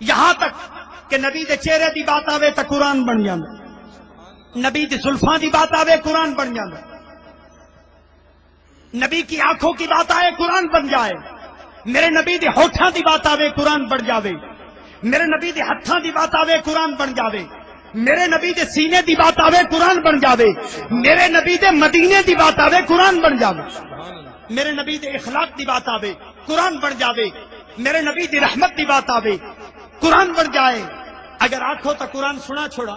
یہاں تک کہ نبی دے چہرے دی بات آوے تو قرآن بن جاندا، نبی دی زلفاں دی بات آوے قرآن بن جاندا، نبی کی آنکھوں کی بات آئے قرآن بن جائے، میرے نبی دی ہوٹھاں دی بات آوے قرآن بن جاوے، میرے نبی دی ہتھاں دی بات آوے قرآن بن جاوے، میرے نبی دے سینے دی بات آوے قرآن بن جاوے، میرے نبی دے مدینے دی بات آوے قرآن بن جاوے، میرے نبی دے اخلاق دی بات آوے قرآن بن جاوے، میرے نبی دی رحمت دی بات آوے قرآن بن جائے۔ اگر آنکھوں تو قرآن سنا چھوڑا،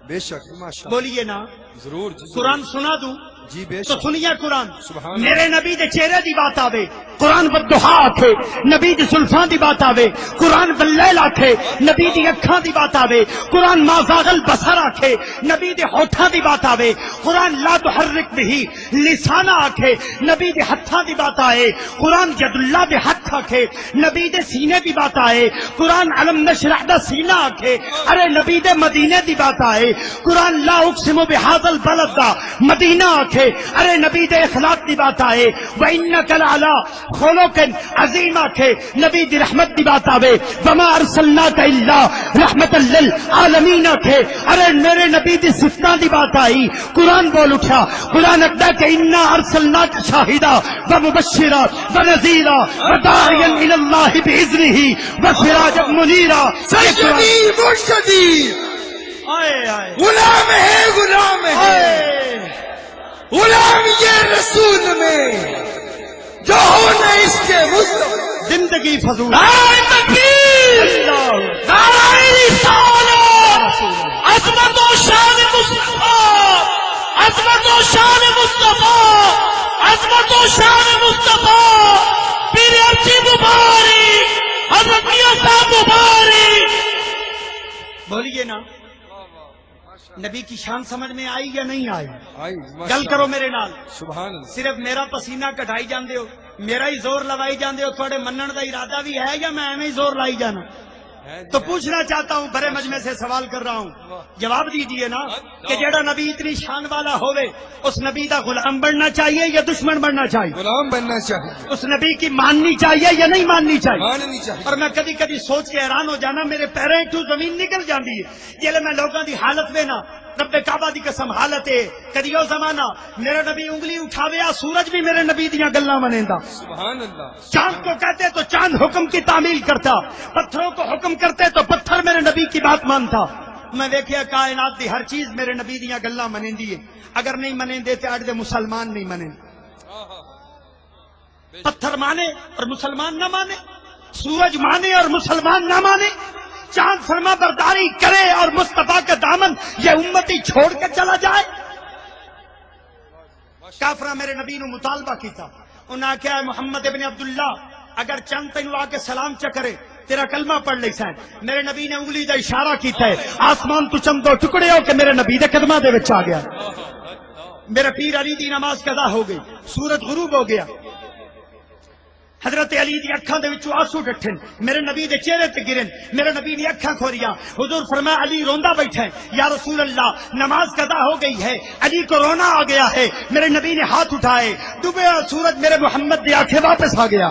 بے شک ماشاء بولیے نا ضرور قرآن سنا دوں جی بے تو شک سنیے قرآن۔ سبحان میرے نبی دے چہرے دی بات آوے قرآن بدہا آکھے، نبی دی زلفاں دی بات آوے قرآن باللیل آکھے، نبی دی اکھاں دی بات آوے قرآن ما زاغ البصر آکھے، نبی دے ہوٹھاں دی بات آوے قرآن لا تحرک بہ لسانہ آکھے، نبی دے ہتھاں دی بات آئے قرآن ید اللہ دے ہتھ آکھے، نبی دے سینے دی بات آئے قرآن علم نشرح دا سینہ آکھے، ارے نبی دے مدینے دی بات آئے قرآن لا اقسم بہذا البلد دا مدینہ آکھے، ارے نبی دے اخلاق دی بات آئے وَإِنَّكَ لَعَلَىٰ خُلُقٍ عَظِيمٍ آکھے، نبی دی رحمت دی بات آوے وَمَا أَرْسَلْنَاكَ إِلَّا رَحْمَةً لِّلْعَالَمِينَ آکھے، ارے میرے نبی دی صفتاں دی بات آئی قرآن بول اٹھا، قرآن اکدا کہ اِنَّا أَرْسَلْنَاكَ شَاهِدًا وَمُبَشِّرًا وَنَذِيرًا وَدَاعِيًا إِلَى اللَّهِ بِإِذْنِهِ وَسِرَاجًا مُنِيرًا۔ سجدی مرشدی غلام ہے، غلام ہے، غلام یہ رسول میں جو ہو نہ اس کے مصطفیٰ۔ زندگی فضول نعرہ تکبیر، نعرہ رسالت، عظمت و شان مصطفیٰ، عظمت و شان مصطفیٰ، عظمت و شان مصطفیٰ، پیر ارچی مبارک، حضرت میاں صاحب مبارک۔ بولیے نا نبی کی شان سمجھ میں آئی یا نہیں آئی؟ آئی گل کرو میرے نال۔ سبحان اللہ۔ صرف میرا پسینہ کٹائی جاندے ہو، میرا ہی زور لوائی جاندے ہو، تھوڑے منن دا ارادہ بھی ہے یا میں ایویں ہی زور لائی جانا؟ تو پوچھنا چاہتا ہوں، بڑے مجمع سے سوال کر رہا ہوں، جواب دیجئے نا کہ جیڑا نبی اتنی شان والا ہوئے اس نبی دا غلام بننا چاہیے یا دشمن بننا چاہیے؟ غلام بننا چاہیے، اس نبی کی ماننی چاہیے یا نہیں ماننی چاہیے؟ ماننی چاہیے۔ اور میں کدی کدی سوچ کے حیران ہو جانا، میرے پیریں ٹو زمین نکل جاندی ہے جیلے میں لوگاں دی حالت میں نا رب کعبہ دی قسم حالت ہے کدی او زمانہ میرے نبی انگلی اٹھاویا سورج بھی میرے نبی دیاں گلاں منیندا، سبحان اللہ۔ چاند کو کہتے تو چاند حکم کی تعمیل کرتا، پتھروں کو حکم کرتے تو پتھر میرے نبی کی بات مانتا۔ میں دیکھیا کائنات دی ہر چیز میرے نبی دیاں گلاں منیندی ہے، اگر نہیں منیندے تے اڑ دے مسلمان نہیں منین، پتھر مانے اور مسلمان نہ مانے، سورج مانے اور مسلمان نہ مانے، چاند فرما برداری کرے اور مصطفیٰ کا دامن یہ امتی چھوڑ کے چلا جائے۔ کافرہ میرے نبی نو مطالبہ کیتا، انہاں کہا محمد ابن عبداللہ اگر چند تینو آ کے سلام چکرے تیرا کلمہ پڑھ لے سین، میرے نبی نے انگلی دا اشارہ کیتا ہے، آسمان تو چند دو ٹکڑے ہو کے میرے نبی دے قدمہ دے وچ آ گیا، میرے پیر علی دی نماز قضا ہو گئی، سورج غروب ہو گیا، حضرت علی دی اکھاں دے وچوں آنسو ڈٹھن، میرے نبی دے چہرے تے گرن، میرے نبی نے اکھاں کھولیاں، حضور فرمایا علی روندا بیٹھا ہے، یا رسول اللہ نماز قضا ہو گئی ہے، علی کو رونا آ گیا ہے، میرے نبی نے ہاتھ اٹھائے، ڈوبیا سورج میرے محمد دی آنکھیں واپس آ گیا۔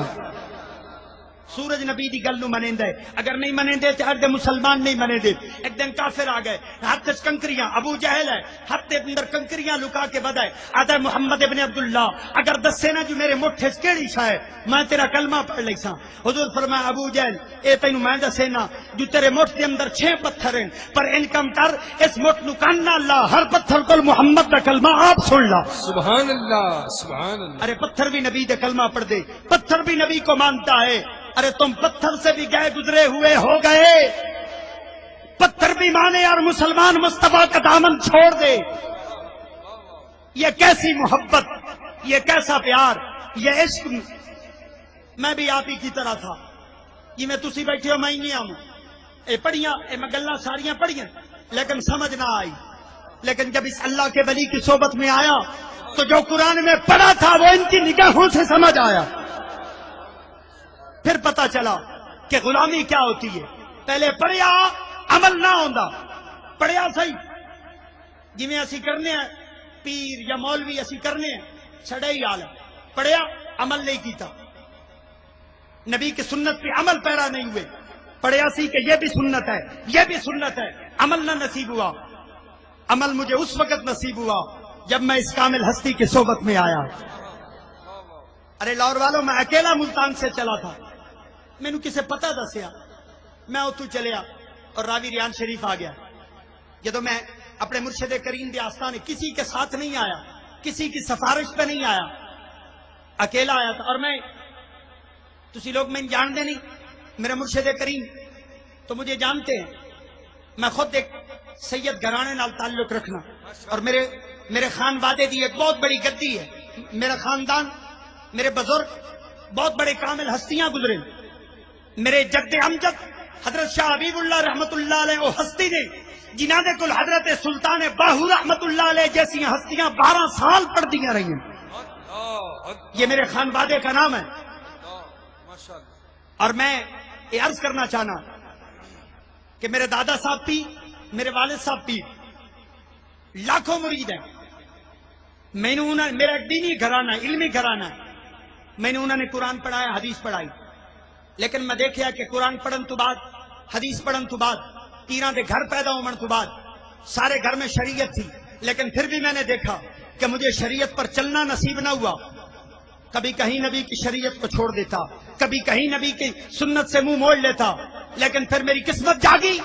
سورج نبی دی گل نو منیندے، اگر نہیں منیندے تے اردے مسلمان نہیں منیندے۔ ایک دن کافر آ گئے، ہاتھ وچ کنکریاں، ابو جہل ہے، ہاتھ دے اندر کنکریاں لکا کے بدائے، آدھا محمد ابن عبداللہ اگر دسے نا جو میرے مٹھے وچ کیڑی شے ہے میں تیرا کلمہ پڑھ لیساں۔ حضور فرمایا ابو جہل اے تینوں میں دسے نا جو تیرے مٹھ دے اندر 6 پتھر ہیں، پر انکم کر اس مٹھ نو کان نہ لا، ہر پتھر کول محمد دا کلمہ آپ سن لا۔ سبحان اللہ، سبحان اللہ۔ ارے پتھر بھی نبی دے کلمہ پڑھ دے، پتھر بھی نبی کو مانتا ہے، ارے تم پتھر سے بھی گئے گزرے ہوئے ہو گئے، پتھر بھی مانے اور مسلمان مصطفیٰ کا دامن چھوڑ دے۔ یہ کیسی محبت، یہ کیسا پیار، یہ عشق۔ میں بھی آپ ہی کی طرح تھا، یہ میں تسی بیٹھے ہو میں ہی نہیں آؤں، اے پڑھیاں اے میں گلاں ساریاں پڑھیاں لیکن سمجھ نہ آئی، لیکن جب اس اللہ کے ولی کی صحبت میں آیا تو جو قرآن میں پڑھا تھا وہ ان کی نگاہوں سے سمجھ آیا، پھر پتا چلا کہ غلامی کیا ہوتی ہے۔ پہلے پڑھیا عمل نہ ہوندا، پڑھیا صحیح جی میں اسی کرنے ہیں، پیر یا مولوی اسی کرنے ہیں، چھڑے ہی حال ہے، پڑھیا عمل نہیں کیتا، نبی کی سنت پہ عمل پیرا نہیں ہوئے، پڑھیا سی کہ یہ بھی سنت ہے، یہ بھی سنت ہے، عمل نہ نصیب ہوا۔ عمل مجھے اس وقت نصیب ہوا جب میں اس کامل ہستی کی صحبت میں آیا۔ ارے لاہور والوں، میں اکیلا ملتان سے چلا تھا، مینوں کسے پتہ دسیا، میں اتو چلیا اور راوی ریان شریف آ گیا۔ جدو میں اپنے مرشد کریم دی آستانے کسی کے ساتھ نہیں آیا، کسی کی سفارش پہ نہیں آیا، اکیلا آیا تھا۔ اور میں تسی لوگ میں جان دے نہیں، میرا مرشد کریم تو مجھے جانتے ہیں، میں خود ایک سید گھرانے نال تعلق رکھنا، اور میرے خاندادے دی ایک بہت بڑی گدی ہے، میرا خاندان، میرے بزرگ بہت بڑے کامل ہستیاں گزرے۔ میرے جد امجد حضرت شاہ حبیب اللہ رحمت اللہ علیہ وہ ہستی نے جنہاں دے کل حضرت سلطان باہو رحمت اللہ علیہ جیسی ہستیاں 12 سال پڑھ دیا رہی ہیں۔ یہ میرے خاندادے کا نام ہے۔ اور میں یہ عرض کرنا چاہنا کہ میرے دادا صاحب پیر، میرے والد صاحب پیر، لاکھوں مرید ہیں۔ میرا ایک دینی گھرانہ، علمی گھرانہ ہے، میں نے انہوں نے قرآن پڑھایا، حدیث پڑھائی، لیکن میں دیکھیا کہ قرآن پڑھن تو بعد، حدیث پڑھن تو بعد، پیراں دے گھر پیدا ہومن تو بعد سارے گھر میں شریعت تھی، لیکن پھر بھی میں نے دیکھا کہ مجھے شریعت پر چلنا نصیب نہ ہوا۔ کبھی کہیں نبی کی شریعت کو چھوڑ دیتا، کبھی کہیں نبی کی سنت سے منہ موڑ لیتا، لیکن پھر میری قسمت جاگی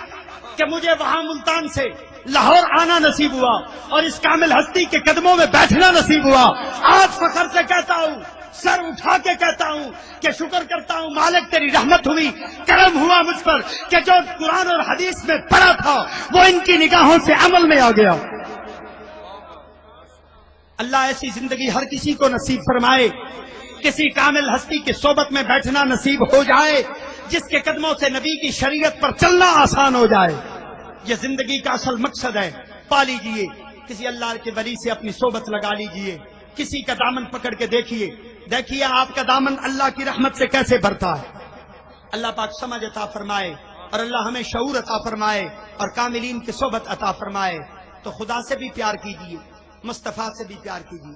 کہ مجھے وہاں ملتان سے لاہور آنا نصیب ہوا اور اس کامل ہستی کے قدموں میں بیٹھنا نصیب ہوا۔ آج فخر سے کہتا ہوں، سر اٹھا کے کہتا ہوں کہ شکر کرتا ہوں مالک تیری رحمت ہوئی، کرم ہوا مجھ پر کہ جو قرآن اور حدیث میں پڑھا تھا وہ ان کی نگاہوں سے عمل میں آ گیا۔ اللہ ایسی زندگی ہر کسی کو نصیب فرمائے، کسی کامل ہستی کی صحبت میں بیٹھنا نصیب ہو جائے جس کے قدموں سے نبی کی شریعت پر چلنا آسان ہو جائے۔ یہ زندگی کا اصل مقصد ہے، پا لیجئے، کسی اللہ کے ولی سے اپنی صحبت لگا لیجئے، کسی کا دامن پکڑ کے دیکھیے آپ کا دامن اللہ کی رحمت سے کیسے بھرتا ہے۔ اللہ پاک سمجھ عطا فرمائے اور اللہ ہمیں شعور عطا فرمائے اور کاملین کی صحبت عطا فرمائے۔ تو خدا سے بھی پیار کیجئے، مصطفیٰ سے بھی پیار کیجئے۔